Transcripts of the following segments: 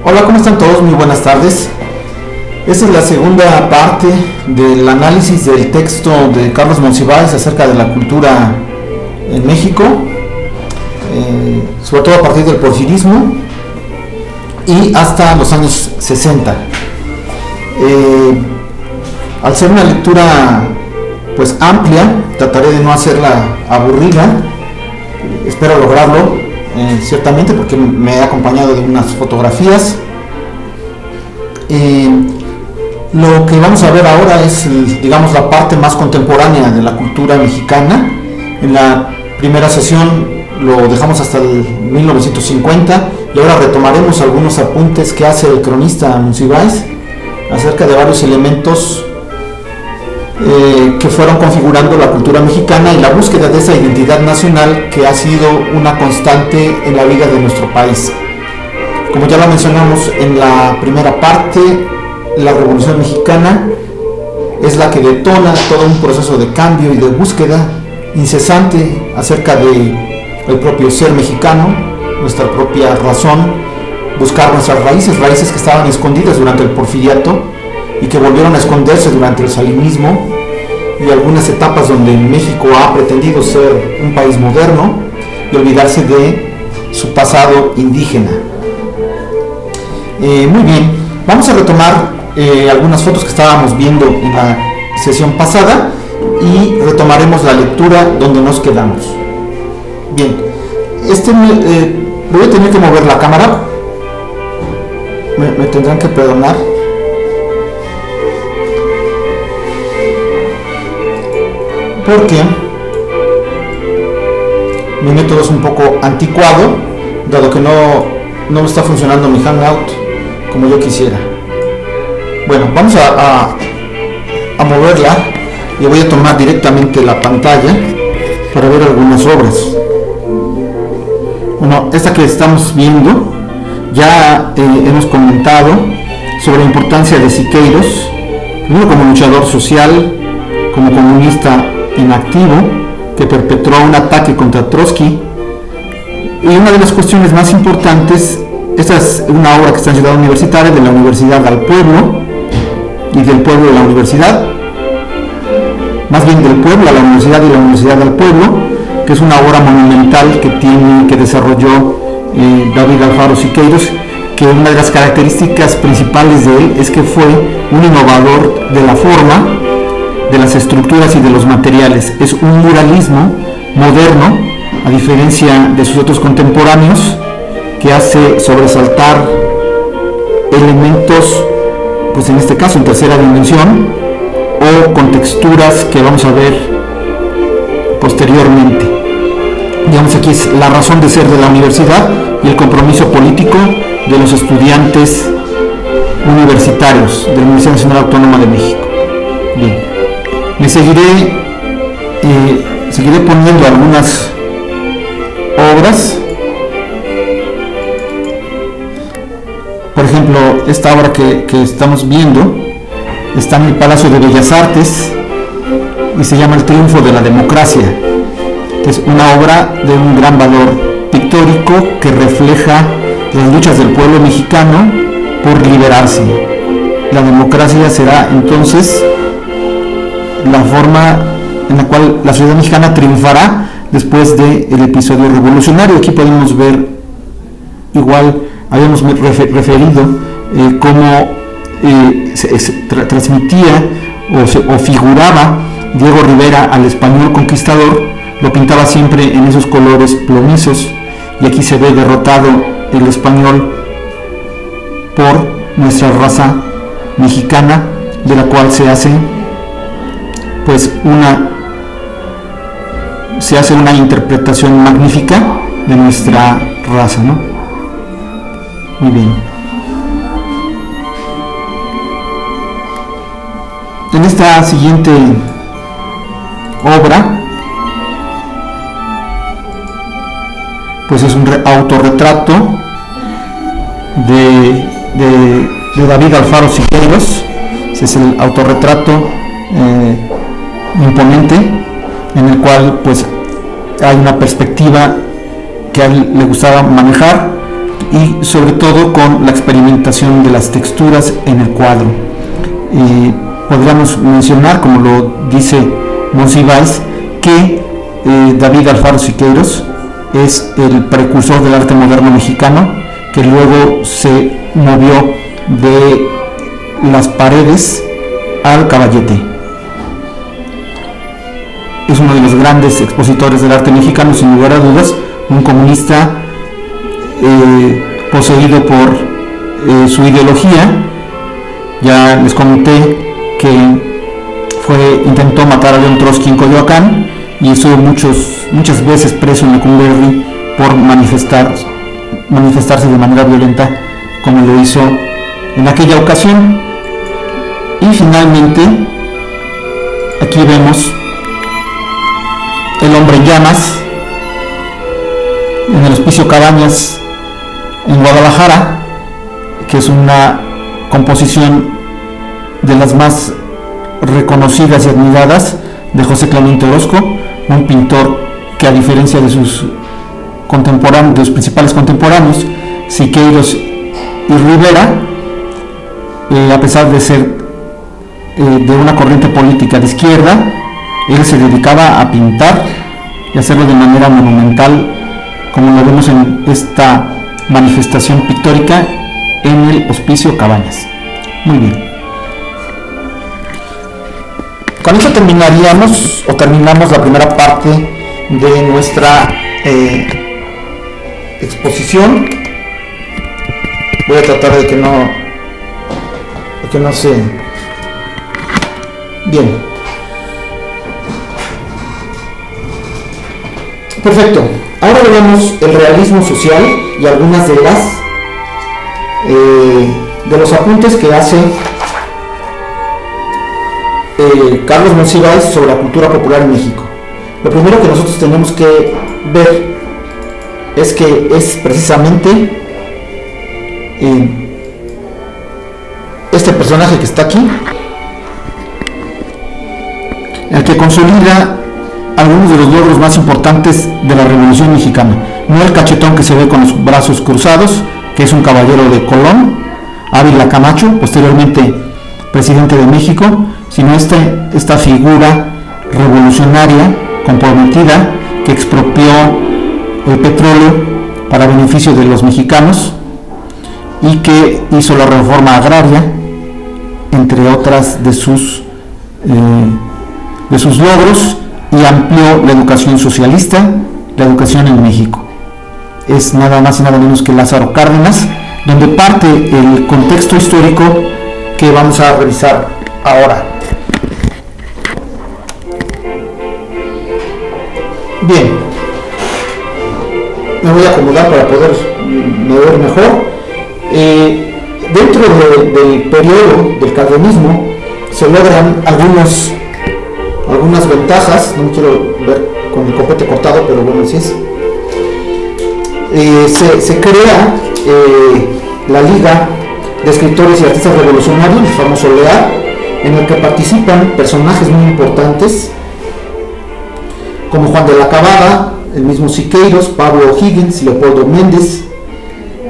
Hola, ¿cómo están todos? Muy buenas tardes. Esta es la segunda parte del análisis del texto de Carlos Monsiváis acerca de la cultura en México, sobre todo a partir del porfirismo y hasta los años 60. Al ser una lectura pues amplia, trataré de no hacerla aburrida. Espero lograrlo, ciertamente, porque me he acompañado de unas fotografías. Lo que vamos a ver ahora es, digamos, la parte más contemporánea de la cultura mexicana. En la primera sesión lo dejamos hasta el 1950 y ahora retomaremos algunos apuntes que hace el cronista Monsiváis acerca de varios elementos que fueron configurando la cultura mexicana y la búsqueda de esa identidad nacional que ha sido una constante en la vida de nuestro país. Como ya lo mencionamos en la primera parte, la Revolución Mexicana es la que detona todo un proceso de cambio y de búsqueda incesante acerca de el propio ser mexicano, nuestra propia razón, buscar nuestras raíces que estaban escondidas durante el porfiriato y que volvieron a esconderse durante el salinismo y algunas etapas donde México ha pretendido ser un país moderno y olvidarse de su pasado indígena. Muy bien, vamos a retomar algunas fotos que estábamos viendo en la sesión pasada y retomaremos la lectura donde nos quedamos. Bien, voy a tener que mover la cámara, me tendrán que perdonar. Porque mi método es un poco anticuado, dado que no está funcionando mi Hangout como yo quisiera. Bueno, vamos a moverla y voy a tomar directamente la pantalla para ver algunas obras. Bueno, esta que estamos viendo, ya hemos comentado sobre la importancia de Siqueiros, primero como luchador social, como comunista en activo, que perpetró un ataque contra Trotsky. Y una de las cuestiones más importantes, esta es una obra que está en Ciudad Universitaria, de la Universidad al Pueblo y del pueblo a la universidad, más bien del pueblo a la universidad y la universidad al pueblo, que es una obra monumental que desarrolló David Alfaro Siqueiros, que una de las características principales de él es que fue un innovador de la forma, de las estructuras y de los materiales. Es un muralismo moderno, a diferencia de sus otros contemporáneos, que hace sobresaltar elementos, pues en este caso en tercera dimensión, o con texturas que vamos a ver posteriormente. Digamos, aquí es la razón de ser de la universidad y el compromiso político de los estudiantes universitarios de la Universidad Nacional Autónoma de México. Bien. Me seguiré poniendo algunas obras. Por ejemplo, esta obra que estamos viendo está en el Palacio de Bellas Artes y se llama El Triunfo de la Democracia, que es una obra de un gran valor pictórico que refleja las luchas del pueblo mexicano por liberarse. La democracia será entonces la forma en la cual la sociedad mexicana triunfará después del episodio revolucionario. Aquí podemos ver, igual habíamos referido cómo se transmitía o figuraba Diego Rivera al español conquistador, lo pintaba siempre en esos colores plomizos, y aquí se ve derrotado el español por nuestra raza mexicana, de la cual se hace una interpretación magnífica de nuestra raza, ¿no? Muy bien. En esta siguiente obra, pues es un autorretrato de David Alfaro Siqueiros. Ese es el autorretrato imponente, en el cual pues hay una perspectiva que a él le gustaba manejar, y sobre todo con la experimentación de las texturas en el cuadro. Podríamos mencionar, como lo dice Monsiváis, que David Alfaro Siqueiros es el precursor del arte moderno mexicano, que luego se movió de las paredes al caballete. Es uno de los grandes expositores del arte mexicano, sin lugar a dudas, un comunista poseído por su ideología. Ya les comenté que intentó matar a León Trotsky en Coyoacán y estuvo muchas veces preso en Lecumberri por manifestarse de manera violenta, como lo hizo en aquella ocasión. Y finalmente, aquí vemos El hombre en llamas, en el Hospicio Cabañas, en Guadalajara, que es una composición de las más reconocidas y admiradas de José Clemente Orozco, un pintor que, a diferencia de sus principales contemporáneos, Siqueiros y Rivera, a pesar de ser de una corriente política de izquierda, él se dedicaba a pintar y hacerlo de manera monumental, como lo vemos en esta manifestación pictórica en el Hospicio Cabañas. Muy bien. Con esto terminamos la primera parte de nuestra exposición. Voy a tratar de que no se... Bien. Perfecto. Ahora veremos el realismo social y algunas de los apuntes que hace Carlos Monsiváis sobre la cultura popular en México. Lo primero que nosotros tenemos que ver es que es precisamente este personaje que está aquí el que consolida algunos de los logros más importantes de la Revolución Mexicana. No el cachetón que se ve con los brazos cruzados, que es un caballero de Colón, Ávila Camacho, posteriormente presidente de México, sino esta figura revolucionaria, comprometida, que expropió el petróleo para beneficio de los mexicanos y que hizo la reforma agraria, entre otras de sus logros, y amplió la educación socialista, la educación en México. Es nada más y nada menos que Lázaro Cárdenas, donde parte el contexto histórico que vamos a revisar ahora. Bien, me voy a acomodar para poder ver mejor. Dentro del periodo del cardenismo se logran algunas ventajas. No quiero ver con el copete cortado, pero bueno, así es. Se crea la Liga de Escritores y Artistas Revolucionarios, el famoso LEAR, en el que participan personajes muy importantes como Juan de la Cabada, el mismo Siqueiros, Pablo O'Higgins, Leopoldo Méndez,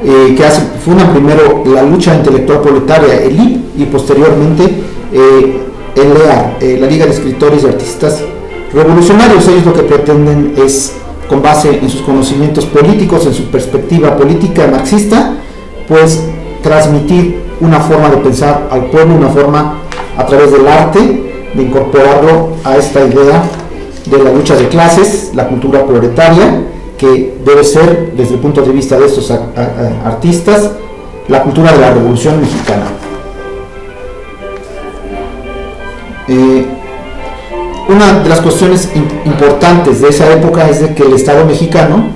que fundan primero la lucha intelectual proletaria, el LIP, y posteriormente el LEAR, la Liga de Escritores y Artistas Revolucionarios. Ellos lo que pretenden es, con base en sus conocimientos políticos, en su perspectiva política marxista, pues transmitir una forma de pensar al pueblo, una forma a través del arte de incorporarlo a esta idea de la lucha de clases, la cultura proletaria, que debe ser, desde el punto de vista de estos artistas, la cultura de la Revolución Mexicana. Una de las cuestiones importantes de esa época es de que el Estado mexicano,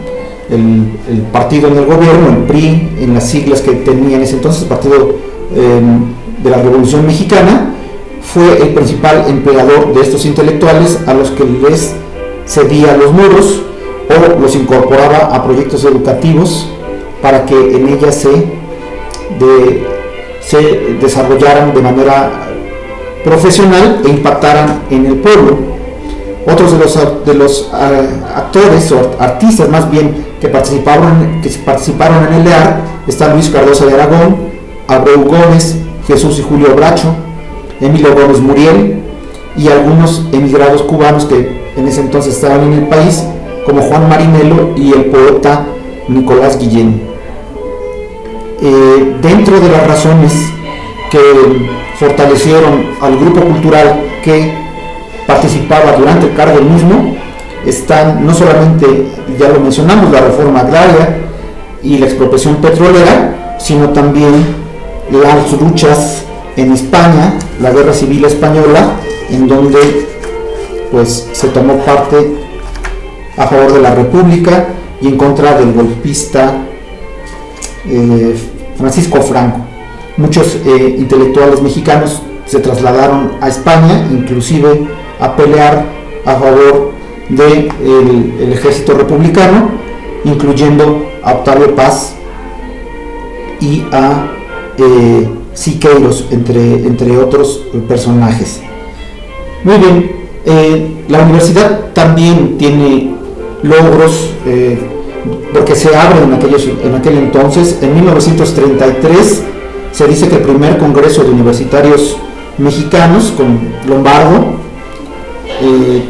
el partido en el gobierno, el PRI, en las siglas que tenía en ese entonces, el Partido de la Revolución Mexicana, fue el principal empleador de estos intelectuales, a los que les cedía los muros o los incorporaba a proyectos educativos para que en ellas se desarrollaran de manera profesional e impactaran en el pueblo. Otros de los actores o artistas más bien que participaron en el EAR está Luis Cardoso de Aragón, Abreu Gómez, Jesús y Julio Bracho, Emilio Gómez Muriel y algunos emigrados cubanos que en ese entonces estaban en el país, como Juan Marinelo y el poeta Nicolás Guillén. Dentro de las razones que fortalecieron al grupo cultural que participaba durante el cardenismo están no solamente, ya lo mencionamos, la reforma agraria y la expropiación petrolera, sino también las luchas en España, la guerra civil española, en donde pues se tomó parte a favor de la República y en contra del golpista Francisco Franco. Muchos intelectuales mexicanos se trasladaron a España, inclusive a pelear a favor del ejército republicano, incluyendo a Octavio Paz y a Siqueiros, entre otros personajes. Muy bien, la universidad también tiene logros, porque se abre en aquel entonces. En 1933 se dice que el primer congreso de universitarios mexicanos con Lombardo,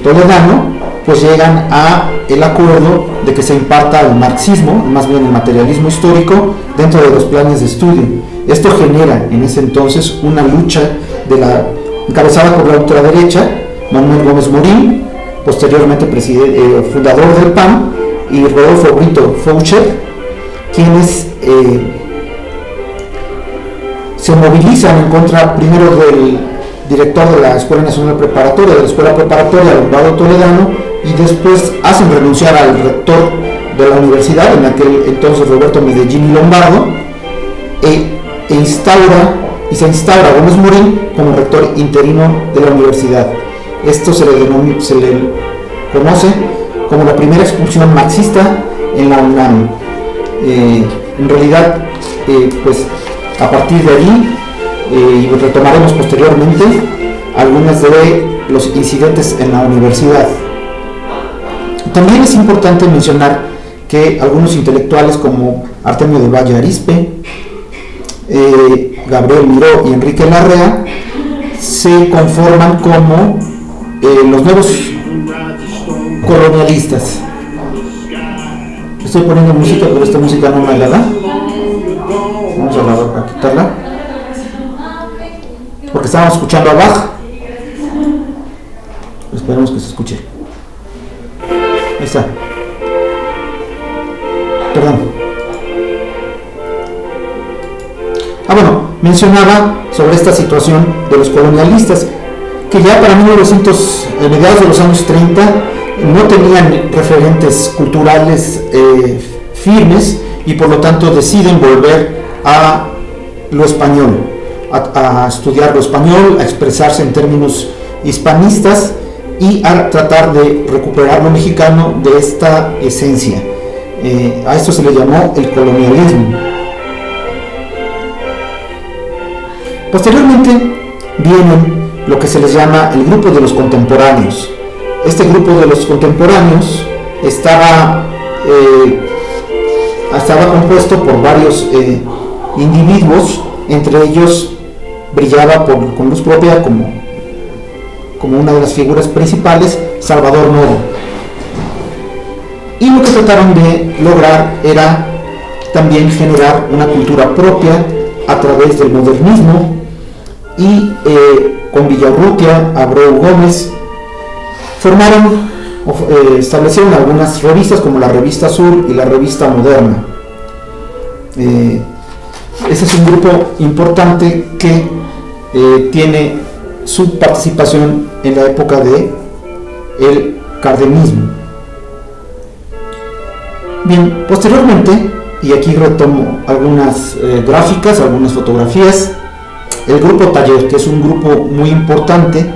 Toledano, pues llegan a el acuerdo de que se imparta el marxismo, más bien el materialismo histórico, dentro de los planes de estudio. Esto genera en ese entonces una lucha encabezada por la ultraderecha, Manuel Gómez Morín, posteriormente fundador del PAN, y Rodolfo Brito Foucher, quienes se movilizan en contra primero del director de la Escuela Nacional Preparatoria, de la Escuela Preparatoria Lombardo Toledano, y después hacen renunciar al rector de la universidad, en aquel entonces Roberto Medellín Lombardo, se instaura a Gómez Morín como rector interino de la universidad. Esto se le conoce como la primera expulsión marxista en la UNAM. En realidad, pues a partir de ahí, y retomaremos posteriormente algunos de los incidentes en la universidad. También es importante mencionar que algunos intelectuales como Artemio de Valle Arizpe, Gabriel Miró y Enrique Larrea se conforman como los nuevos colonialistas. Estoy poniendo música, pero esta música no me agrada. Vamos a quitarla, porque estábamos escuchando a Bach. Esperemos que se escuche. Ahí está. Perdón. Bueno, mencionaba sobre esta situación de los colonialistas, que ya para mediados de los años 30 no tenían referentes culturales firmes, y por lo tanto deciden volver a lo español, a estudiar lo español, a expresarse en términos hispanistas y a tratar de recuperar lo mexicano de esta esencia. A esto se le llamó el colonialismo. Posteriormente vienen lo que se les llama el grupo de los contemporáneos. Este grupo de los contemporáneos estaba compuesto por varios individuos, entre ellos brillaba con luz propia como una de las figuras principales Salvador Novo. Y lo que trataron de lograr era también generar una cultura propia a través del modernismo, y con Villaurrutia, Abreu Gómez, establecieron algunas revistas como la Revista Sur y la Revista Moderna. Ese es un grupo importante que tiene su participación en la época del cardenismo. Bien, posteriormente, y aquí retomo algunas gráficas, algunas fotografías, el grupo Taller, que es un grupo muy importante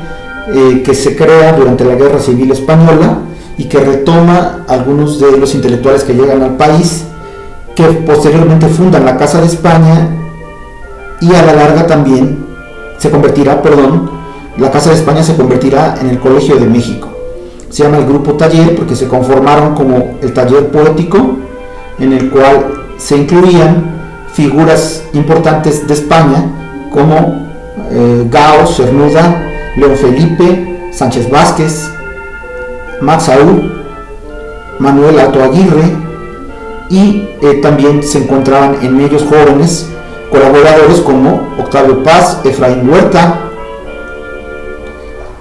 que se crea durante la Guerra Civil Española y que retoma algunos de los intelectuales que llegan al país, que posteriormente fundan la Casa de España, y a la larga también la Casa de España se convertirá en el Colegio de México. Se llama el grupo Taller porque se conformaron como el taller poético en el cual se incluían figuras importantes de España como Gao, Cernuda, León Felipe, Sánchez Vázquez, Matsaú, Manuel Alto Aguirre, y también se encontraban en ellos jóvenes colaboradores como Octavio Paz, Efraín Huerta,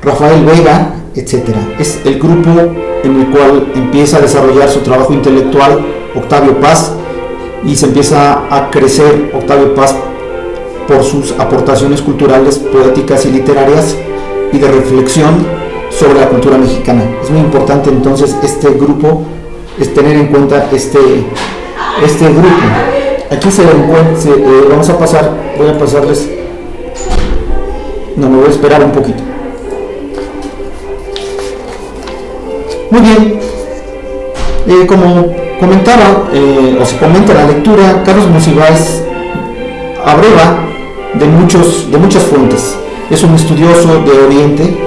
Rafael Vega, etc. Es el grupo en el cual empieza a desarrollar su trabajo intelectual Octavio Paz, y se empieza a crecer Octavio Paz por sus aportaciones culturales, poéticas y literarias, y de reflexión sobre la cultura mexicana. Es muy importante entonces este grupo, es tener en cuenta este grupo. Aquí vamos a pasar, voy a pasarles, no, me voy a esperar un poquito. Muy bien, como comentaba, o se comenta en la lectura, Carlos Monsiváis abreva de muchas fuentes. Es un estudioso de Oriente,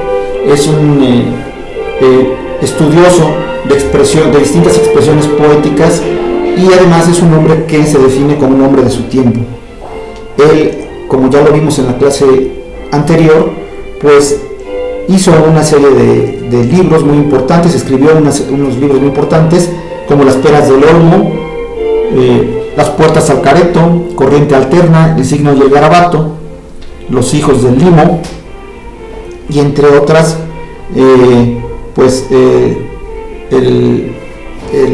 es un estudioso de distintas expresiones poéticas, y además es un hombre que se define como un hombre de su tiempo. Él, como ya lo vimos en la clase anterior, pues hizo una serie de libros muy importantes, escribió unos libros muy importantes como Las Peras del Olmo, Las Puertas al Careto, Corriente Alterna, El Signo y el Garabato, Los Hijos del Limo, y entre otras, el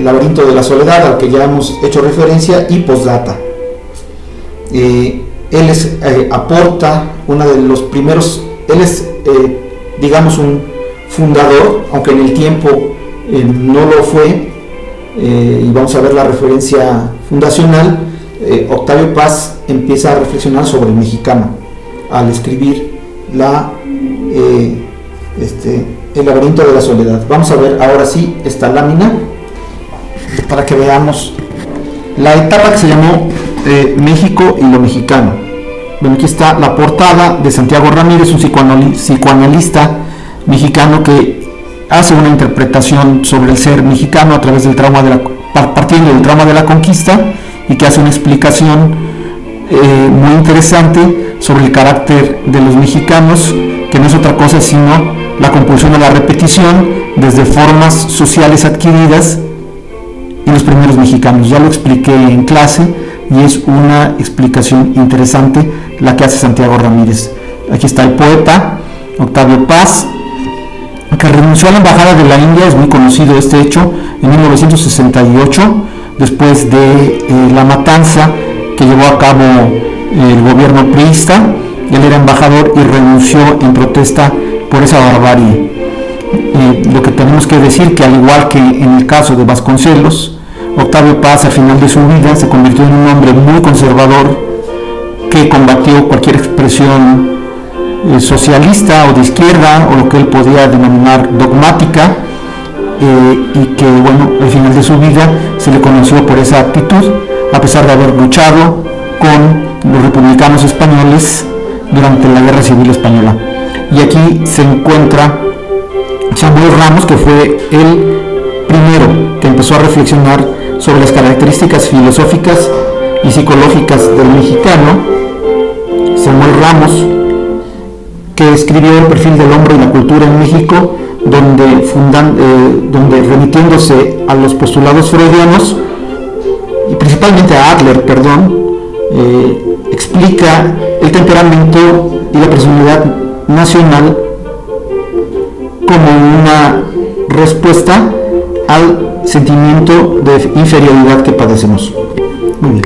Laberinto de la Soledad, al que ya hemos hecho referencia, y Postdata. Él aporta uno de los primeros, él es digamos un fundador, aunque en el tiempo no lo fue, y vamos a ver la referencia fundacional. Octavio Paz empieza a reflexionar sobre el mexicano al escribir El Laberinto de la Soledad. Vamos a ver ahora sí esta lámina para que veamos la etapa que se llamó México y lo mexicano. Bueno, aquí está la portada de Santiago Ramírez, un psicoanalista mexicano que hace una interpretación sobre el ser mexicano a través del partiendo del trauma de la conquista, y que hace una explicación muy interesante sobre el carácter de los mexicanos, que no es otra cosa sino la compulsión a la repetición desde formas sociales adquiridas en los primeros mexicanos. Ya lo expliqué en clase y es una explicación interesante la que hace Santiago Ramírez. Aquí está el poeta Octavio Paz, que renunció a la embajada de la India. Es muy conocido este hecho, en 1968, después de la matanza que llevó a cabo el gobierno priista. Él era embajador y renunció en protesta por esa barbarie. Lo que tenemos que decir, que al igual que en el caso de Vasconcelos, Octavio Paz al final de su vida se convirtió en un hombre muy conservador, que combatió cualquier expresión socialista o de izquierda, o lo que él podía denominar dogmática, y que bueno, al final de su vida se le conoció por esa actitud, a pesar de haber luchado con los republicanos españoles durante la Guerra Civil Española. Y aquí se encuentra Samuel Ramos, que fue el primero que empezó a reflexionar sobre las características filosóficas y psicológicas del mexicano. Samuel Ramos, que escribió El perfil del hombre y la cultura en México, donde remitiéndose a los postulados freudianos, y principalmente a Adler, explica el temperamento y la personalidad nacional como una respuesta al sentimiento de inferioridad que padecemos. Muy bien.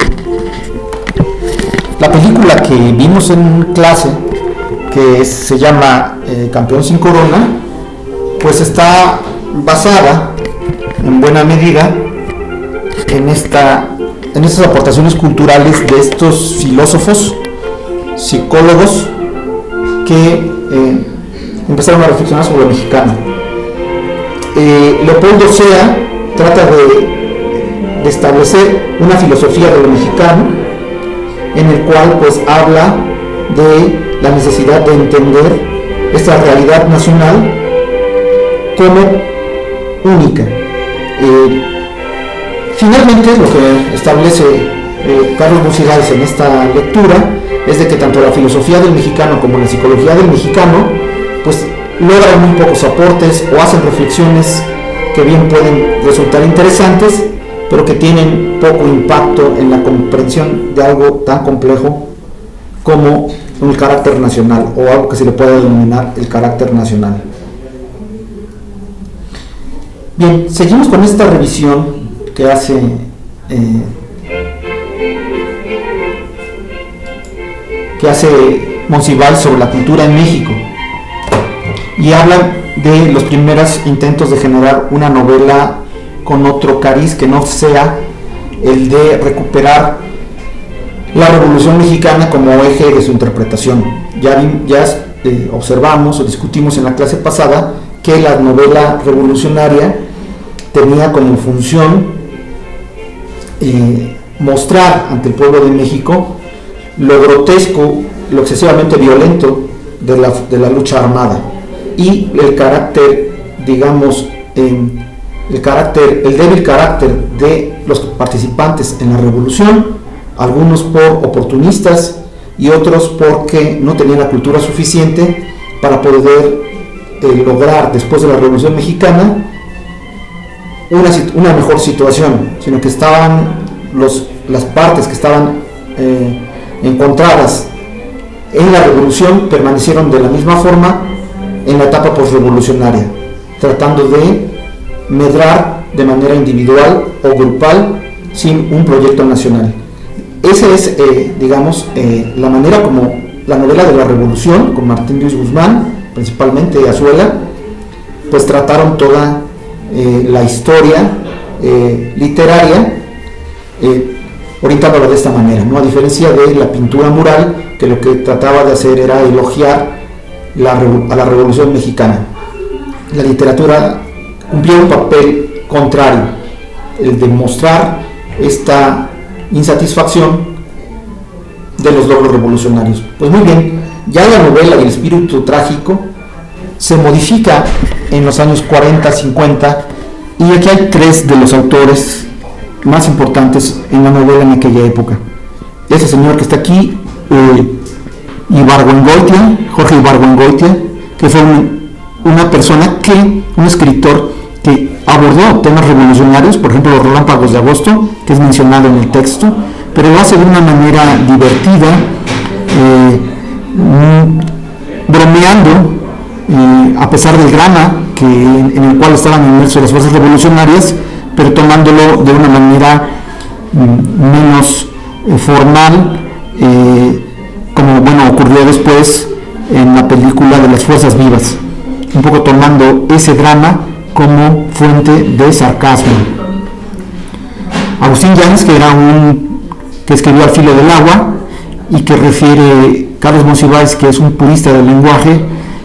La película que vimos en clase, que se llama Campeón sin Corona, pues está basada en buena medida en estas aportaciones culturales de estos filósofos, psicólogos, que empezaron a reflexionar sobre lo mexicano. Leopoldo Sea trata de establecer una filosofía de lo mexicano, en el cual pues habla de la necesidad de entender esta realidad nacional como única. Finalmente, lo que establece Carlos Monsiváis en esta lectura es de que tanto la filosofía del mexicano como la psicología del mexicano pues logran muy pocos aportes o hacen reflexiones que bien pueden resultar interesantes, pero que tienen poco impacto en la comprensión de algo tan complejo como el carácter nacional, o algo que se le puede denominar el carácter nacional. Bien, seguimos con esta revisión que hace Monsiváis sobre la cultura en México, y habla de los primeros intentos de generar una novela con otro cariz que no sea el de recuperar la Revolución Mexicana como eje de su interpretación. Ya observamos o discutimos en la clase pasada que la novela revolucionaria tenía como función mostrar ante el pueblo de México lo grotesco, lo excesivamente violento de la lucha armada y el carácter, digamos, el débil carácter de los participantes en la revolución, algunos por oportunistas y otros porque no tenían la cultura suficiente para poder lograr después de la Revolución Mexicana una mejor situación, sino que estaban las partes que estaban encontradas en la revolución permanecieron de la misma forma en la etapa postrevolucionaria, tratando de medrar de manera individual o grupal sin un proyecto nacional. Esa es, la manera como la novela de la Revolución, con Martín Luis Guzmán, principalmente Azuela, pues trataron toda la historia literaria, orientándola de esta manera, ¿no? A diferencia de la pintura mural, que lo que trataba de hacer era elogiar a la Revolución Mexicana. La literatura cumplía un papel contrario, el de mostrar esta insatisfacción de los logros revolucionarios. Pues muy bien, ya la novela y el espíritu trágico se modifica en los años 40, 50, y aquí hay tres de los autores más importantes en la novela en aquella época. Ese señor que está aquí, Jorge Ibargüengoitia, que fue un escritor que abordó temas revolucionarios, por ejemplo los relámpagos de agosto, que es mencionado en el texto, pero lo hace de una manera divertida, bromeando, a pesar del drama en el cual estaban inmersos las fuerzas revolucionarias, pero tomándolo de una manera menos formal, como ocurrió después en la película de Las Fuerzas Vivas, un poco tomando ese drama como fuente de sarcasmo. Agustín Yáñez, que escribió Al filo del agua, y que refiere Carlos Monsiváis, que es un purista del lenguaje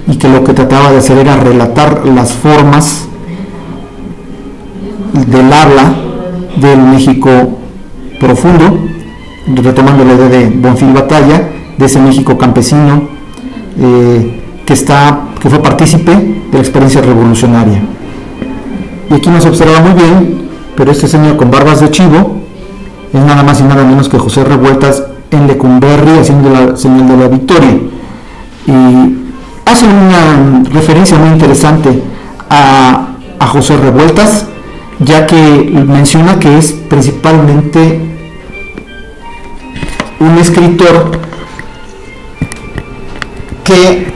y que lo que trataba de hacer era relatar las formas del habla del México profundo, retomando la idea de Bonfil Batalla, de ese México campesino que fue partícipe de la experiencia revolucionaria. Y aquí no se observa muy bien, pero este señor con barbas de chivo es nada más y nada menos que José Revueltas en Lecumberri, haciendo la señal de la victoria, y hace una referencia muy interesante a José Revueltas, ya que menciona que es principalmente un escritor que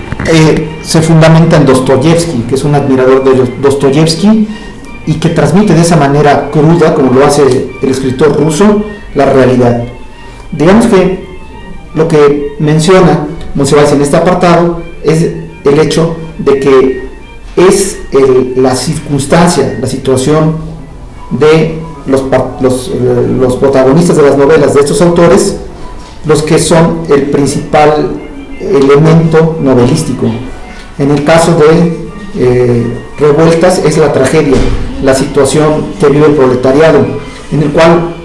se fundamenta en Dostoyevsky, que es un admirador de Dostoyevsky y que transmite de esa manera cruda, como lo hace el escritor ruso, la realidad. Digamos que lo que menciona Monsiváis en este apartado es el hecho de que es la circunstancia, la situación de los protagonistas de las novelas de estos autores los que son el principal elemento novelístico. En el caso de Revueltas es la tragedia, la situación que vive el proletariado, en el cual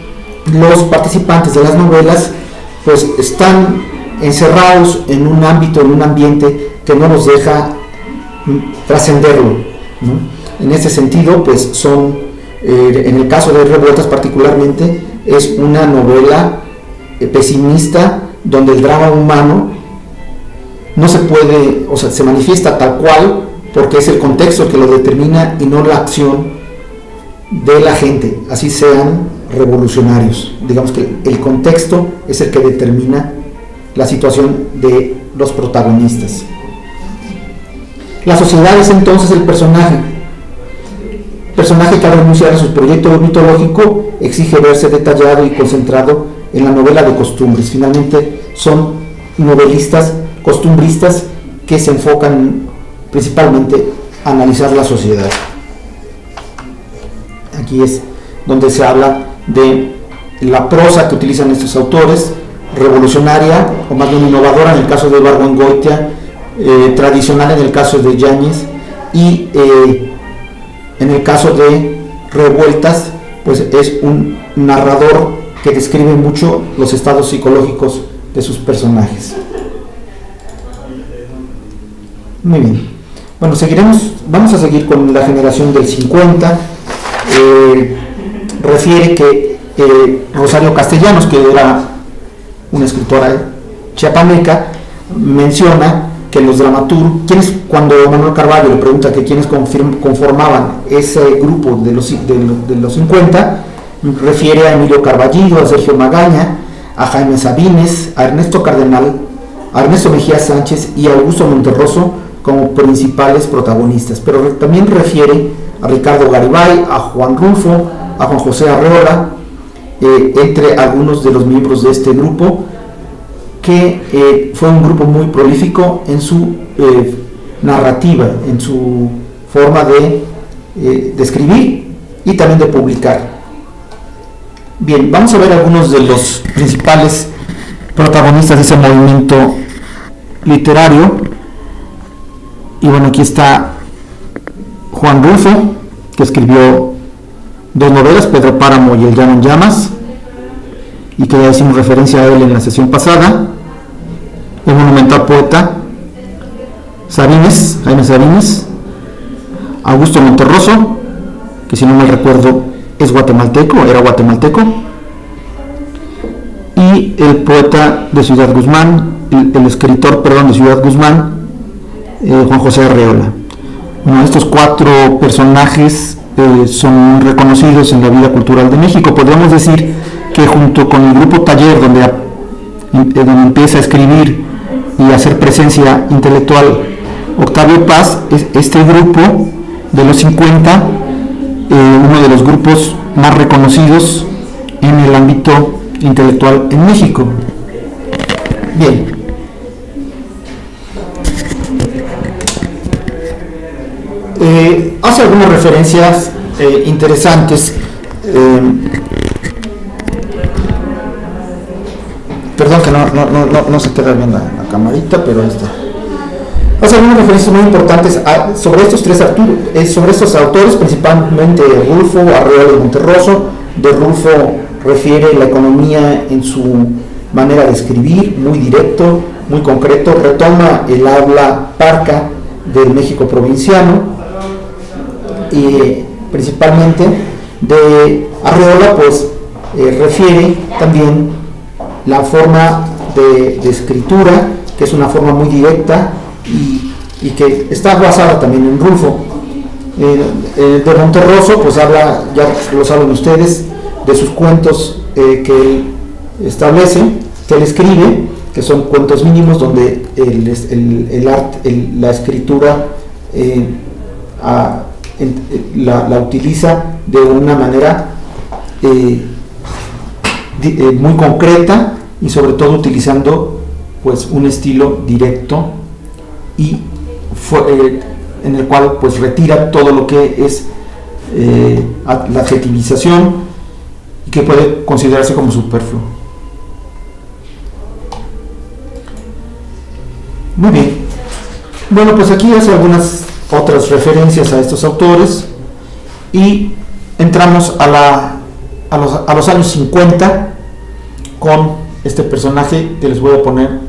los participantes de las novelas pues están encerrados en un ámbito, en un ambiente que no los deja trascenderlo, ¿no? En ese sentido pues son En el caso de Revueltas particularmente, es una novela pesimista donde el drama humano no se puede, o sea, se manifiesta tal cual porque es el contexto el que lo determina y no la acción de la gente, así sean revolucionarios. Digamos que el contexto es el que determina la situación de los protagonistas. La sociedad es entonces el personaje que al renunciar a su proyecto mitológico exige verse detallado y concentrado en la novela de costumbres. Finalmente son novelistas costumbristas que se enfocan principalmente a analizar la sociedad. Aquí es donde se habla de la prosa que utilizan estos autores, revolucionaria o más bien innovadora en el caso de Ibargüengoitia, tradicional en el caso de Yáñez, y en el caso de Revueltas, pues es un narrador que describe mucho los estados psicológicos de sus personajes. Muy bien. Bueno, vamos a seguir con la generación del 50. Refiere que Rosario Castellanos, que era una escritora chiapaneca, menciona que los dramaturgos, cuando Manuel Carvalho le pregunta que quiénes conformaban ese grupo de los 50, refiere a Emilio Carballido, a Sergio Magaña, a Jaime Sabines, a Ernesto Cardenal, a Ernesto Mejía Sánchez y a Augusto Monterroso como principales protagonistas, pero también refiere a Ricardo Garibay, a Juan Rulfo, a Juan José Arreola, entre algunos de los miembros de este grupo, que fue un grupo muy prolífico en su narrativa, en su forma de escribir y también de publicar. Bien, vamos a ver algunos de los principales protagonistas de ese movimiento literario. Y bueno, aquí está Juan Rulfo, que escribió 2 novelas, Pedro Páramo y El llano en llamas, y que ya hicimos referencia a él en la sesión pasada. El monumental poeta Jaime Sabines, Augusto Monterroso, que si no mal recuerdo era guatemalteco, y el poeta de Ciudad Guzmán, el escritor de Ciudad Guzmán, Juan José Arreola. Bueno, estos 4 personajes son reconocidos en la vida cultural de México. Podríamos decir que junto con el grupo Taller, donde empieza a escribir y a hacer presencia intelectual Octavio Paz, este grupo de los 50, uno de los grupos más reconocidos en el ámbito intelectual en México. Bien. Hace algunas referencias interesantes. Perdón que no se queda bien la camarita, pero ahí está. Hace algunas referencias muy importantes sobre estos autores, principalmente Rulfo, Arreola y Monterroso. De Rulfo refiere la economía en su manera de escribir, muy directo, muy concreto, retoma el habla parca del México provinciano, y principalmente de Arreola, pues refiere también la forma de escritura, que es una forma muy directa y que está basada también en Rulfo. De Monterroso, pues habla, ya lo saben ustedes, de sus cuentos que él establece, que él escribe, que son cuentos mínimos donde la escritura la utiliza de una manera muy concreta y sobre todo utilizando pues un estilo directo y en el cual pues retira todo lo que es la adjetivización y que puede considerarse como superfluo. Muy bien. Bueno, pues aquí hace algunas otras referencias a estos autores y entramos a los años 50 con este personaje que les voy a poner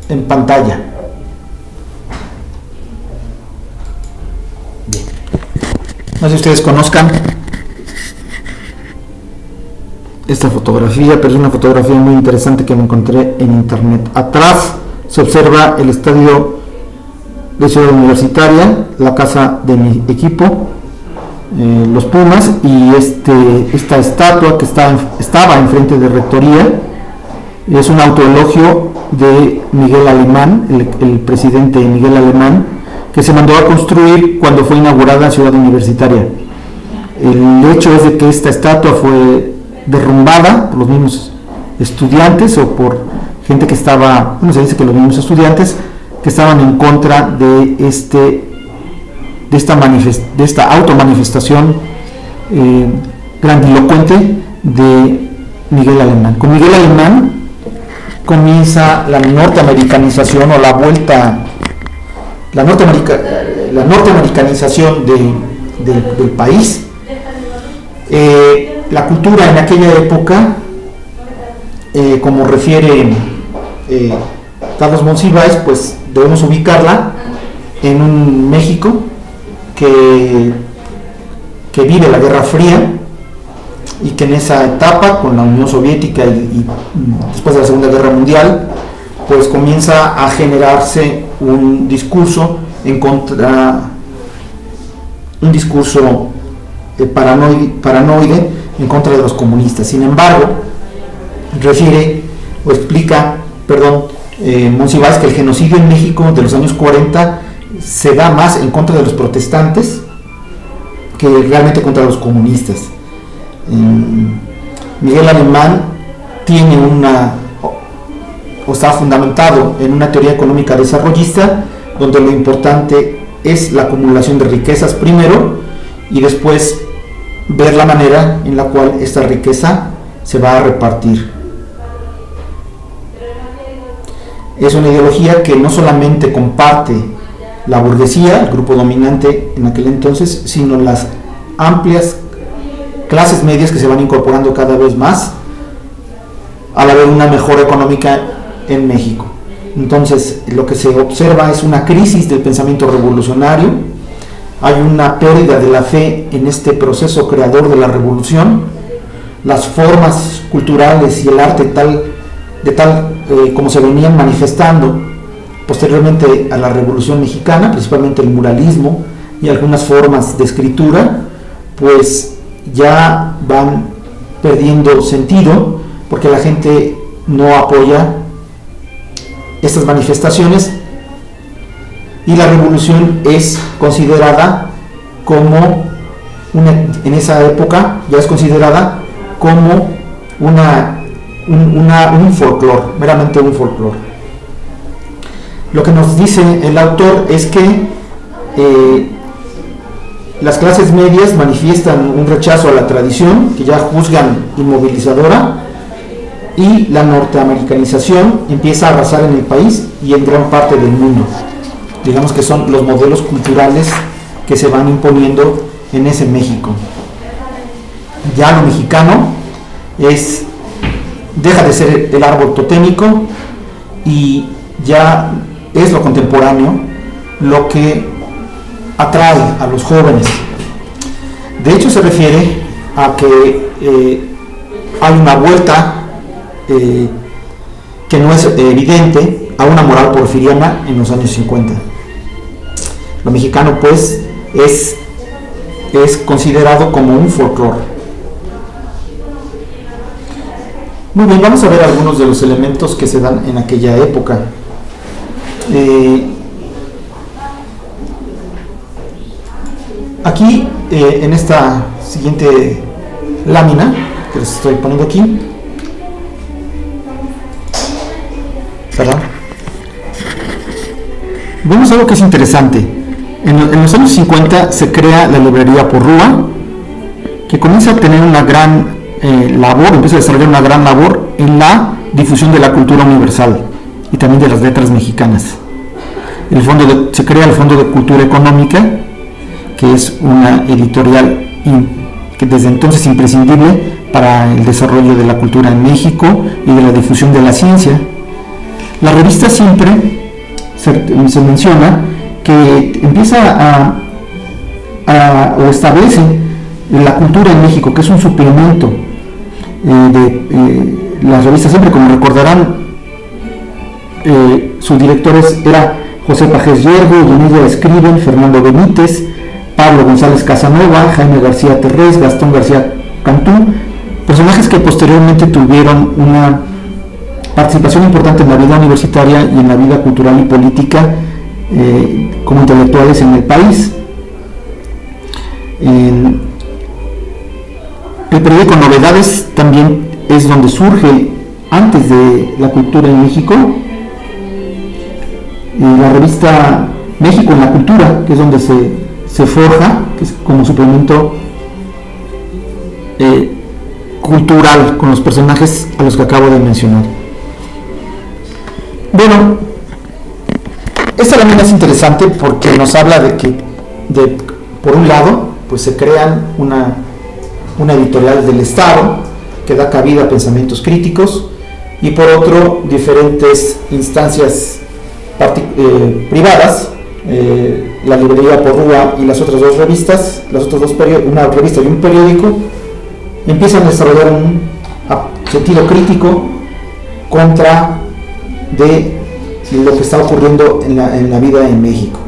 en pantalla. Bien. No sé si ustedes conozcan esta fotografía, pero es una fotografía muy interesante que me encontré en internet. Atrás se observa el estadio de Ciudad Universitaria, la casa de mi equipo, los Pumas, y esta estatua que estaba enfrente de Rectoría es un autoelogio de Miguel Alemán, el presidente Miguel Alemán, que se mandó a construir cuando fue inaugurada Ciudad Universitaria. El hecho es de que esta estatua fue derrumbada por los mismos estudiantes o por gente que estaba, bueno, se dice que los mismos estudiantes que estaban en contra de esta automanifestación grandilocuente de Miguel Alemán. Con Miguel Alemán comienza la norteamericanización o la norteamericanización del país. La cultura en aquella época, como refiere Carlos Monsiváis, pues debemos ubicarla en un México que vive la Guerra Fría y que en esa etapa, con la Unión Soviética y después de la Segunda Guerra Mundial, pues comienza a generarse un discurso paranoide en contra de los comunistas. Sin embargo, Monsiváis, que el genocidio en México de los años 40 se da más en contra de los protestantes que realmente contra los comunistas. Miguel Alemán está fundamentado en una teoría económica desarrollista, donde lo importante es la acumulación de riquezas primero y después ver la manera en la cual esta riqueza se va a repartir. Es una ideología que no solamente comparte la burguesía, el grupo dominante en aquel entonces, sino las amplias clases medias que se van incorporando cada vez más al haber una mejora económica en México. Entonces, lo que se observa es una crisis del pensamiento revolucionario, hay una pérdida de la fe en este proceso creador de la revolución, las formas culturales y el arte como se venían manifestando posteriormente a la Revolución Mexicana, principalmente el muralismo y algunas formas de escritura, pues ya van perdiendo sentido porque la gente no apoya estas manifestaciones y la revolución es considerada como en esa época ya es considerada como un folclore, meramente un folclore. Lo que nos dice el autor es que las clases medias manifiestan un rechazo a la tradición, que ya juzgan inmovilizadora, y la norteamericanización empieza a arrasar en el país y en gran parte del mundo. Digamos que son los modelos culturales que se van imponiendo en ese México. Ya lo mexicano deja de ser el árbol totémico y ya es lo contemporáneo lo que atrae a los jóvenes. De hecho, se refiere a que hay una vuelta que no es evidente a una moral porfiriana en los años 50. Lo mexicano, pues, es considerado como un folclore. Muy bien, vamos a ver algunos de los elementos que se dan en aquella época. Aquí, en esta siguiente lámina que les estoy poniendo aquí, vemos algo que es interesante. En los años 50 se crea la librería Porrúa, que comienza a tener una gran empieza a desarrollar una gran labor en la difusión de la cultura universal y también de las letras mexicanas. Se crea el Fondo de Cultura Económica, que es una editorial que desde entonces imprescindible para el desarrollo de la cultura en México y de la difusión de la ciencia. La revista Siempre se menciona que empieza o establece la cultura en México, que es un suplemento de las revistas. Siempre, como recordarán, sus directores era José Pajés Yergo, y en ella escriben Fernando Benítez, Pablo González Casanova, Jaime García Terrés, Gastón García Cantú, personajes que posteriormente tuvieron una participación importante en la vida universitaria y en la vida cultural y política como intelectuales en el país. El periódico Novedades también es donde surge, antes de la cultura en México, la revista México en la Cultura, que es donde se forja, que es como suplemento cultural con los personajes a los que acabo de mencionar. Bueno, esta lámina es interesante porque nos habla de que, por un lado, pues se crean una editorial del Estado que da cabida a pensamientos críticos, y por otro, diferentes instancias privadas, la librería Porrúa y las otras dos revistas, una revista y un periódico, empiezan a desarrollar un sentido crítico contra de lo que está ocurriendo en la vida en México.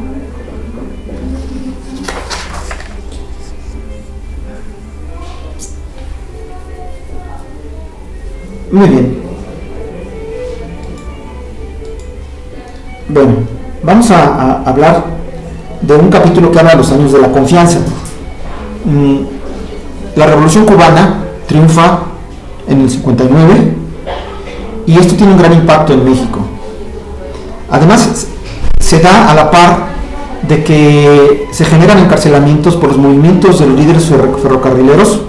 Muy bien. Bueno, vamos a hablar de un capítulo que habla de los años de la confianza. La Revolución Cubana triunfa en el 59 y esto tiene un gran impacto en México. Además, se da a la par de que se generan encarcelamientos por los movimientos de los líderes ferrocarrileros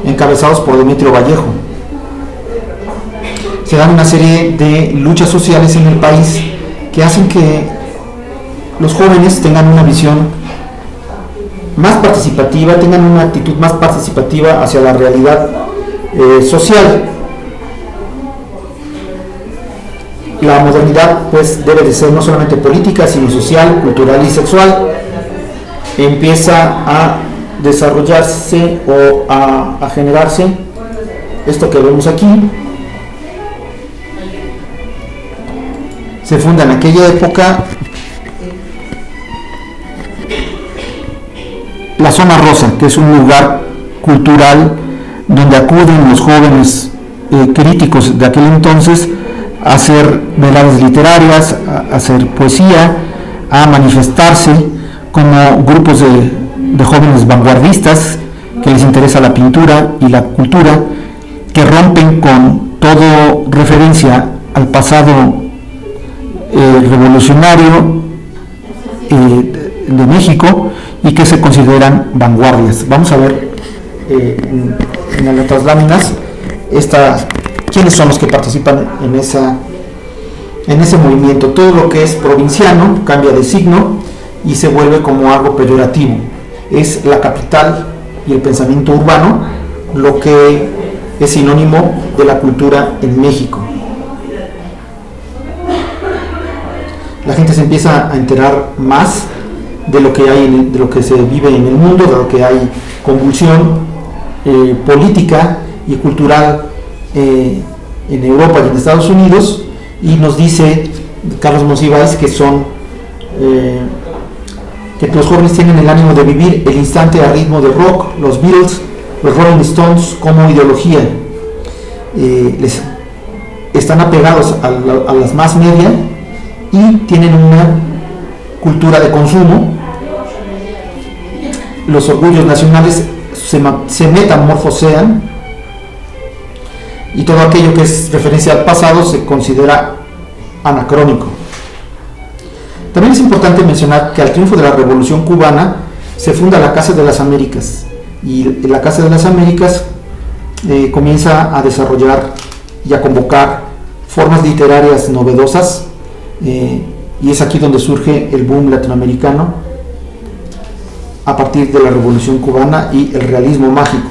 encabezados por Demetrio Vallejo. Se dan una serie de luchas sociales en el país que hacen que los jóvenes tengan una visión más participativa, tengan una actitud más participativa hacia la realidad social. La modernidad, pues, debe de ser no solamente política, sino social, cultural y sexual. Empieza a desarrollarse o a generarse esto que vemos aquí. Se funda en aquella época la Zona Rosa, que es un lugar cultural donde acuden los jóvenes críticos de aquel entonces a hacer veladas literarias, a hacer poesía, a manifestarse como grupos de jóvenes vanguardistas que les interesa la pintura y la cultura, que rompen con todo referencia al pasado revolucionario de México y que se consideran vanguardias. Vamos a ver en las otras láminas quiénes son los que participan en ese movimiento. Todo lo que es provinciano cambia de signo y se vuelve como algo peyorativo. Es la capital y el pensamiento urbano lo que es sinónimo de la cultura en México. La gente se empieza a enterar más de lo que hay, de lo que se vive en el mundo, de lo que hay convulsión política y cultural en Europa y en Estados Unidos, y nos dice Carlos Monsiváis que que los jóvenes tienen el ánimo de vivir el instante a ritmo de rock, los Beatles, los Rolling Stones como ideología. Les están apegados a las más media y tienen una cultura de consumo. Los orgullos nacionales se metamorfosean y todo aquello que es referencia al pasado se considera anacrónico. También es importante mencionar que al triunfo de la Revolución Cubana se funda la Casa de las Américas, y la Casa de las Américas comienza a desarrollar y a convocar formas literarias novedosas, y es aquí donde surge el boom latinoamericano a partir de la Revolución Cubana y el realismo mágico.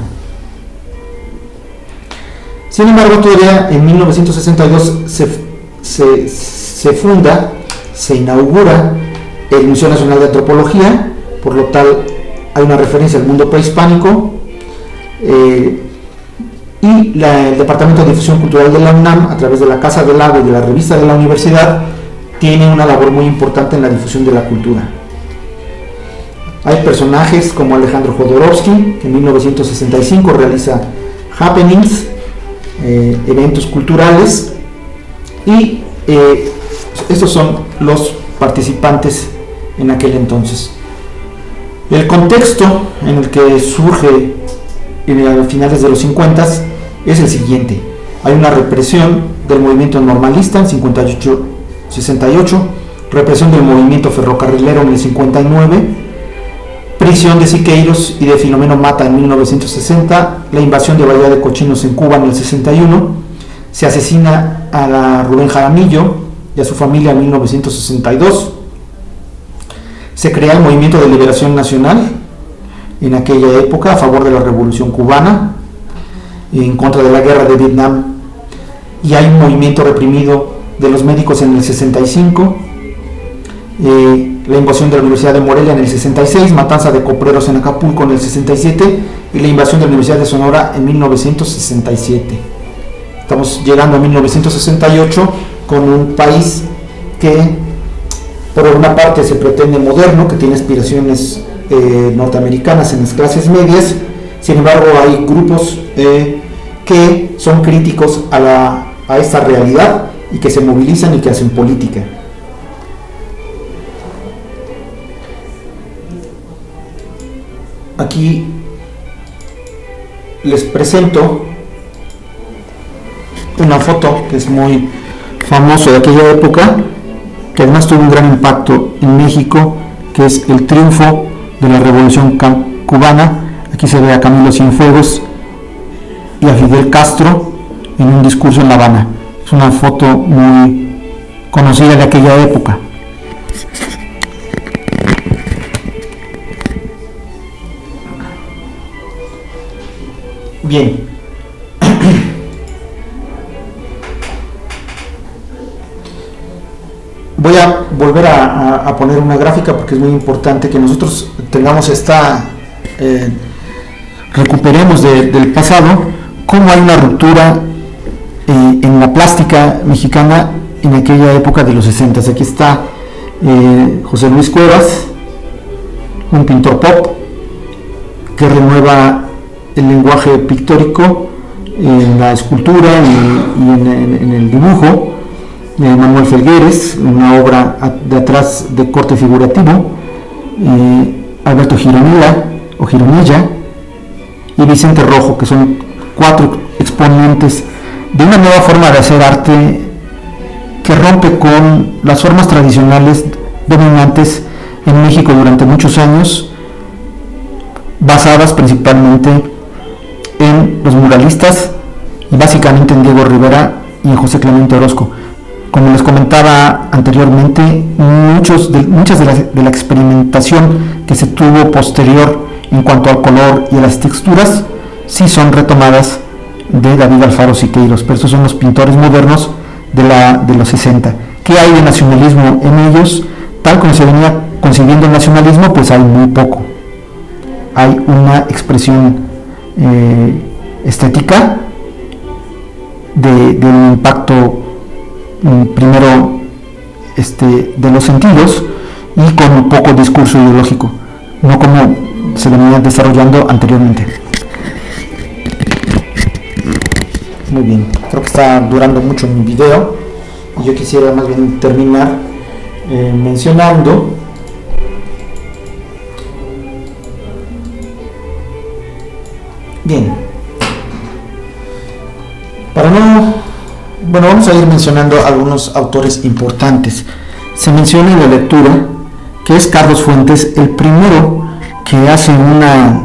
Sin embargo, todavía en 1962 se inaugura el Museo Nacional de Antropología, por lo tal hay una referencia al mundo prehispánico, y el Departamento de Difusión Cultural de la UNAM, a través de la Casa del Lago y de la revista de la universidad, tiene una labor muy importante en la difusión de la cultura. Hay personajes como Alejandro Jodorowsky, que en 1965 realiza happenings, eventos culturales, y estos son los participantes en aquel entonces. El contexto en el que surge a finales de los 50 es el siguiente: hay una represión del movimiento normalista en 68, represión del movimiento ferrocarrilero en el 59, prisión de Siqueiros y de Filomeno Mata en 1960, la invasión de Bahía de Cochinos en Cuba en el 61, se asesina a Rubén Jaramillo y a su familia en 1962, se crea el Movimiento de Liberación Nacional en aquella época a favor de la Revolución Cubana, en contra de la guerra de Vietnam, y hay un movimiento reprimido de los médicos en el 65, la invasión de la Universidad de Morelia en el 66, matanza de copreros en Acapulco en el 67 y la invasión de la Universidad de Sonora en 1967. Estamos llegando a 1968 con un país que por una parte se pretende moderno, que tiene aspiraciones norteamericanas en las clases medias. Sin embargo, hay grupos que son críticos a esta realidad y que se movilizan y que hacen política. Aquí les presento una foto que es muy famoso de aquella época, que además tuvo un gran impacto en México, que es el triunfo de la Revolución Cubana. Aquí se ve a Camilo Cienfuegos y a Fidel Castro en un discurso en La Habana. Es una foto muy conocida de aquella época. Bien. Voy a volver a poner una gráfica porque es muy importante que nosotros tengamos recuperemos del pasado, cómo hay una ruptura en la plástica mexicana en aquella época de los 60. Aquí está José Luis Cuevas, un pintor pop que renueva el lenguaje pictórico en la escultura y en el dibujo. Manuel Felgueres, una obra de atrás de corte figurativo, Alberto Gironella y Vicente Rojo, que son 4 exponentes de una nueva forma de hacer arte que rompe con las formas tradicionales dominantes en México durante muchos años, basadas principalmente en los muralistas y básicamente en Diego Rivera y en José Clemente Orozco. Como les comentaba anteriormente, muchas de la experimentación que se tuvo posterior en cuanto al color y a las texturas sí son retomadas de David Alfaro Siqueiros, pero estos son los pintores modernos de los 60. ¿Qué hay de nacionalismo en ellos? Tal como se venía concibiendo el nacionalismo, pues hay muy poco. Hay una expresión estética del impacto primero de los sentidos y con un poco discurso ideológico, no como se venía desarrollando anteriormente. Muy bien, creo que está durando mucho mi video y yo quisiera más bien terminar mencionando bien, vamos a ir mencionando algunos autores importantes. Se menciona en la lectura que es Carlos Fuentes el primero que hace una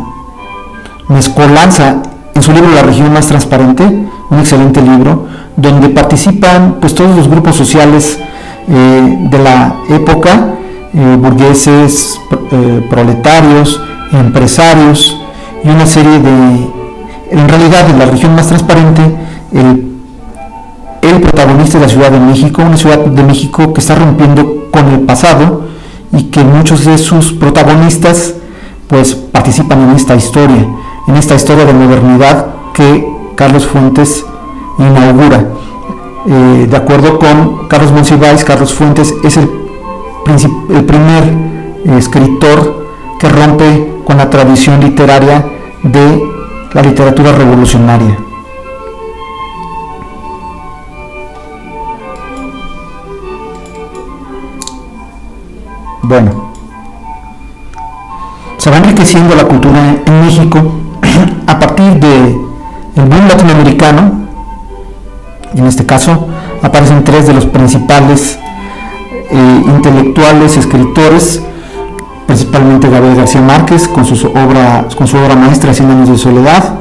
mezcolanza en su libro La región más transparente, un excelente libro, donde participan pues todos los grupos sociales de la época, burgueses, proletarios, empresarios y una serie en realidad en La región más transparente, el protagonista de la Ciudad de México, una Ciudad de México que está rompiendo con el pasado y que muchos de sus protagonistas pues participan en esta historia de modernidad que Carlos Fuentes inaugura. De acuerdo con Carlos Monsiváis, Carlos Fuentes es el primer escritor que rompe con la tradición literaria de la literatura revolucionaria. Bueno, se va enriqueciendo la cultura en México a partir del boom latinoamericano. En este caso aparecen tres de los principales intelectuales, escritores, principalmente Gabriel García Márquez con su obra maestra Cien años de soledad,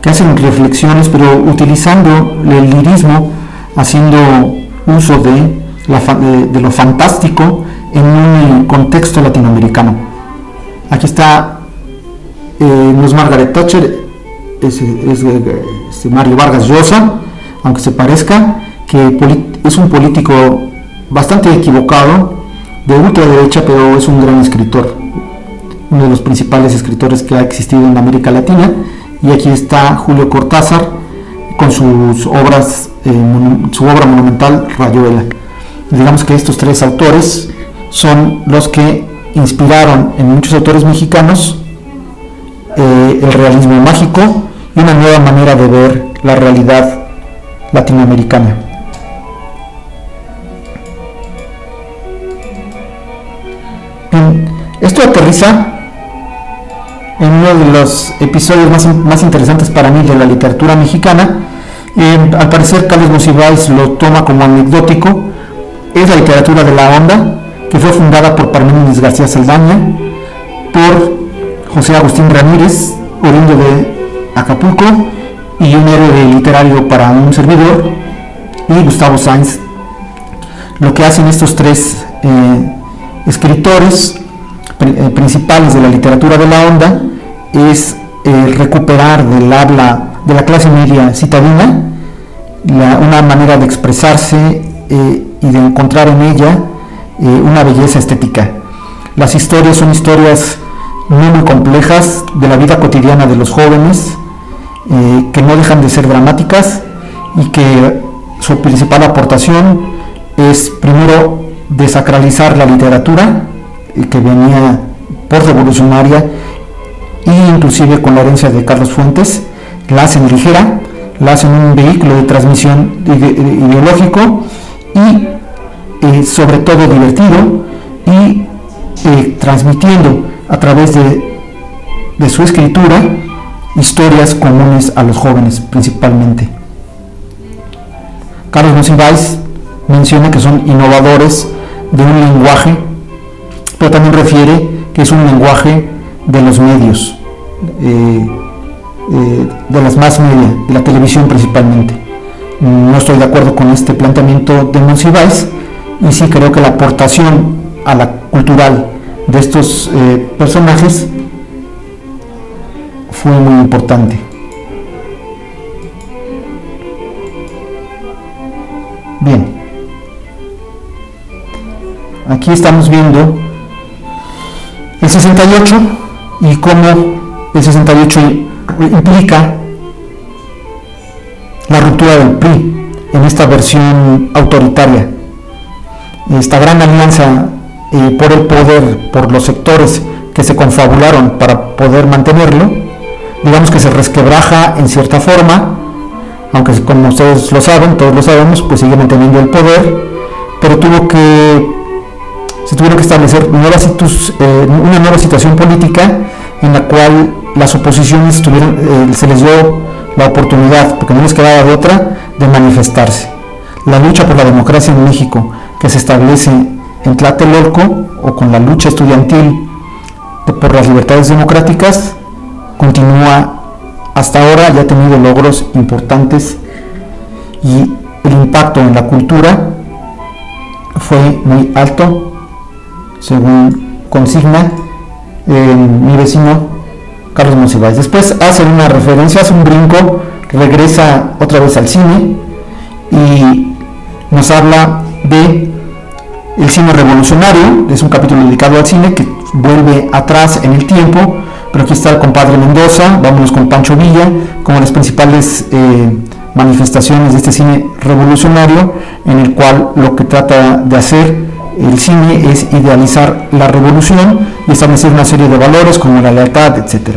que hacen reflexiones pero utilizando el lirismo, haciendo uso de lo fantástico en un contexto latinoamericano. Aquí está, no es Margaret Thatcher, es Mario Vargas Llosa, aunque se parezca, que es un político bastante equivocado, de ultraderecha, pero es un gran escritor, uno de los principales escritores que ha existido en América Latina. Y aquí está Julio Cortázar con sus obras, su obra monumental Rayuela. Digamos que estos tres autores son los que inspiraron en muchos autores mexicanos el realismo mágico y una nueva manera de ver la realidad latinoamericana. Bien, esto aterriza en uno de los episodios más interesantes para mí de la literatura mexicana. Al parecer Carlos Monsiváis lo toma como anecdótico. Es la literatura de la onda, que fue fundada por Parménides García Saldaña, por José Agustín Ramírez, oriundo de Acapulco y un héroe literario para un servidor, y Gustavo Sáenz. Lo que hacen estos tres escritores principales de la literatura de la onda es recuperar del habla de la clase media citadina una manera de expresarse y de encontrar en ella una belleza estética. Las historias son historias muy complejas de la vida cotidiana de los jóvenes, que no dejan de ser dramáticas, y que su principal aportación es primero desacralizar la literatura, que venía por revolucionaria, e inclusive con la herencia de Carlos Fuentes, la hacen ligera, la hacen un vehículo de transmisión ideológico y sobre todo divertido, y transmitiendo a través de su escritura historias comunes a los jóvenes principalmente. Carlos Monsiváis menciona que son innovadores de un lenguaje, pero también refiere que es un lenguaje de los medios, de las más media, de la televisión principalmente. No estoy de acuerdo con este planteamiento de Monsiváis, y sí creo que la aportación a la cultural de estos personajes fue muy importante. Bien, aquí estamos viendo el 68 y cómo el 68 implica la ruptura del PRI en esta versión autoritaria. Esta gran alianza por el poder, por los sectores que se confabularon para poder mantenerlo, digamos que se resquebraja en cierta forma, aunque como ustedes lo saben, todos lo sabemos, pues sigue manteniendo el poder, pero se tuvieron que establecer una nueva situación política en la cual las oposiciones se les dio la oportunidad, porque no les quedaba de otra, de manifestarse. La lucha por la democracia en México, que se establece en Tlatelolco, o con la lucha estudiantil por las libertades democráticas, continúa hasta ahora, ya ha tenido logros importantes, y el impacto en la cultura fue muy alto, según consigna mi vecino Carlos Monsiváis. Después hace una referencia, hace un brinco, regresa otra vez al cine y nos habla de el cine revolucionario. Es un capítulo dedicado al cine que vuelve atrás en el tiempo, pero aquí está el compadre Mendoza, vámonos con Pancho Villa, como las principales manifestaciones de este cine revolucionario, en el cual lo que trata de hacer el cine es idealizar la revolución y establecer una serie de valores como la lealtad, etc.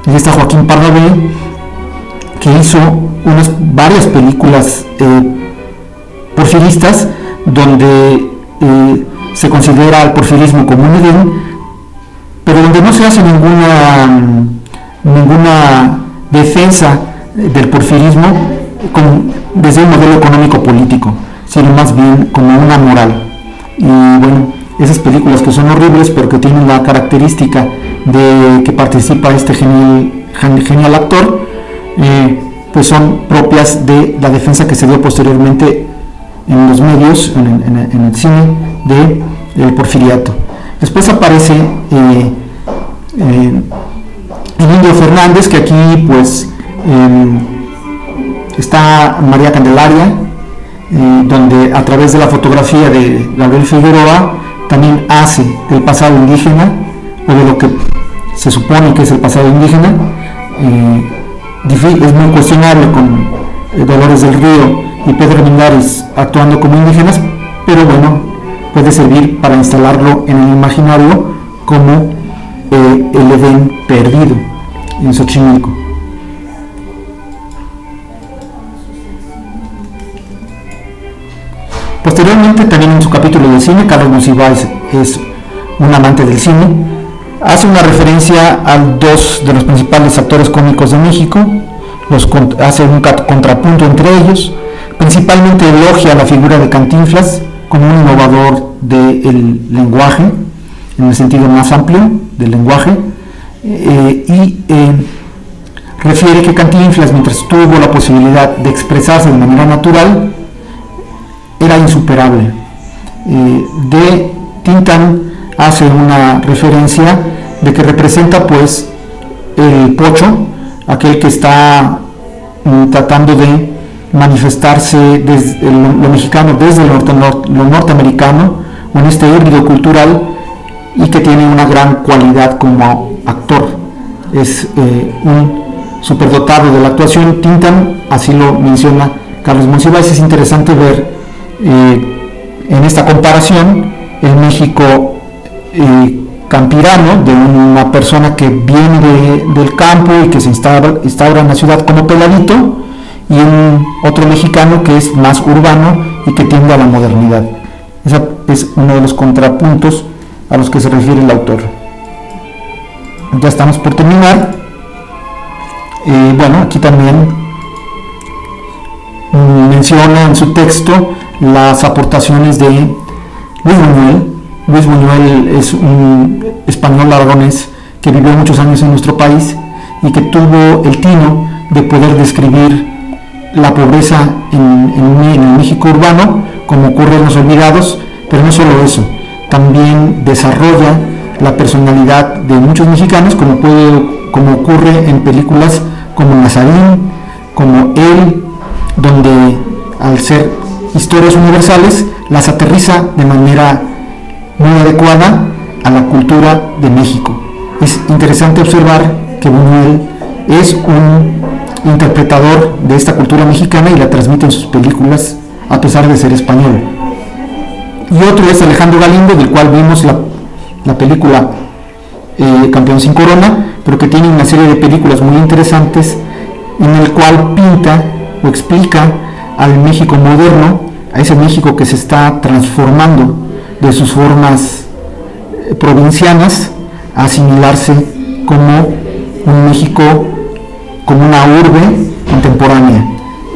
Y está Joaquín Pardavé, que hizo varias películas porfiristas, donde se considera al porfirismo como un edén, pero donde no se hace ninguna defensa del porfirismo desde un modelo económico-político, sino más bien como una moral. Y bueno, esas películas que son horribles, pero que tienen la característica de que participa este genial actor, pues son propias de la defensa que se dio posteriormente en los medios, en el cine, del porfiriato. Después aparece el Indio Fernández, que aquí pues está María Candelaria, donde a través de la fotografía de Gabriel Figueroa también hace del pasado indígena, o de lo que se supone que es el pasado indígena. Es muy cuestionable con Dolores del Río y Pedro Armendáriz actuando como indígenas, pero bueno, puede servir para instalarlo en el imaginario como el Edén perdido en Xochimilco. Posteriormente, también en su capítulo de cine, Carlos Monsiváis es un amante del cine, hace una referencia a dos de los principales actores cómicos de México, hace un contrapunto entre ellos, principalmente elogia la figura de Cantinflas como un innovador del lenguaje, en el sentido más amplio del lenguaje, y refiere que Cantinflas, mientras tuvo la posibilidad de expresarse de manera natural, era insuperable. De Tintán hace una referencia de que representa pues el pocho, aquel que está tratando de manifestarse desde lo mexicano desde lo norteamericano, con este híbrido cultural, y que tiene una gran cualidad como actor. Es un superdotado de la actuación. Tintán, así lo menciona Carlos Monsiváis. Es interesante ver en esta comparación el México campirano, de una persona que viene del campo y que se instaura en la ciudad como peladito, y un otro mexicano que es más urbano y que tiende a la modernidad. Ese es uno de los contrapuntos a los que se refiere el autor. Ya estamos por terminar. Bueno, aquí también menciona en su texto las aportaciones de Luis Buñuel. Luis Buñuel es un español aragonés que vivió muchos años en nuestro país y que tuvo el tino de poder describir la pobreza en el México urbano, como ocurre en Los Olvidados, pero no solo eso, también desarrolla la personalidad de muchos mexicanos, como ocurre en películas como Nazarín, como Él, donde al ser historias universales las aterriza de manera muy adecuada a la cultura de México. Es interesante observar que Buñuel es un interpretador de esta cultura mexicana y la transmite en sus películas a pesar de ser español. Y otro es Alejandro Galindo, del cual vimos la película Campeón sin Corona, pero que tiene una serie de películas muy interesantes en el cual pinta o explica al México moderno, a ese México que se está transformando de sus formas provincianas a asimilarse como un México, como una urbe contemporánea.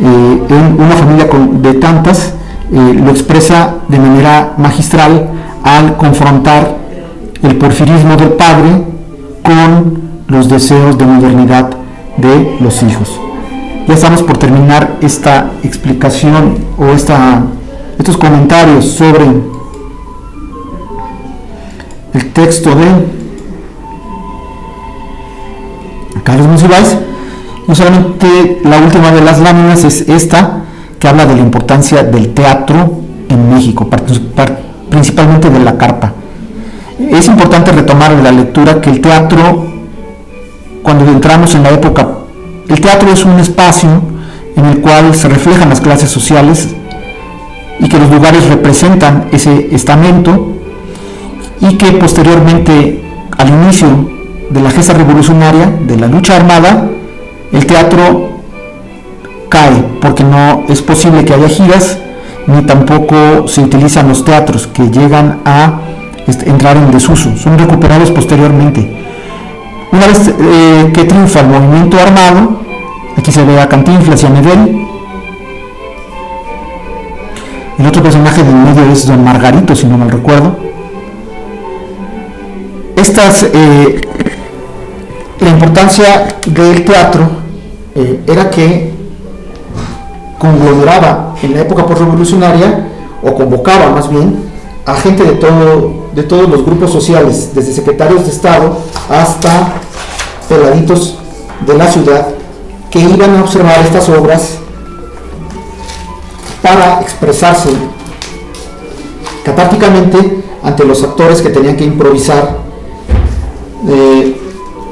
Una familia de tantas lo expresa de manera magistral al confrontar el porfirismo del padre con los deseos de modernidad de los hijos. Ya estamos por terminar esta explicación o estos comentarios sobre el texto de Carlos Monsiváis. No solamente la última de las láminas es esta, que habla de la importancia del teatro en México, principalmente de la carpa. Es importante retomar en la lectura que el teatro, cuando entramos en la época, el teatro es un espacio en el cual se reflejan las clases sociales y que los lugares representan ese estamento, y que posteriormente, al inicio de la gesta revolucionaria, de la lucha armada, el teatro cae porque no es posible que haya giras, ni tampoco se utilizan los teatros, que llegan a entrar en desuso, son recuperados posteriormente. Una vez que triunfa el movimiento armado, aquí se ve a Cantinflas y a Medel. El otro personaje del medio es Don Margarito, si no mal recuerdo. La importancia del teatro era que conglomeraba en la época postrevolucionaria, o convocaba más bien, a gente de todos los grupos sociales, desde secretarios de Estado hasta peladitos de la ciudad, que iban a observar estas obras para expresarse catárticamente ante los actores que tenían que improvisar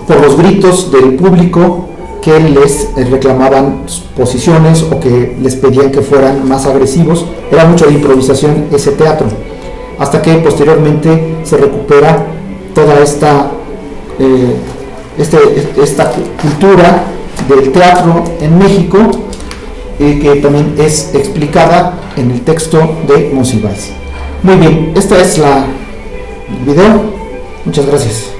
por los gritos del público que les reclamaban posiciones o que les pedían que fueran más agresivos. Era mucho de improvisación ese teatro, hasta que posteriormente se recupera toda esta cultura del teatro en México, que también es explicada en el texto de Monsiváis. Muy bien, esta es el video. Muchas gracias.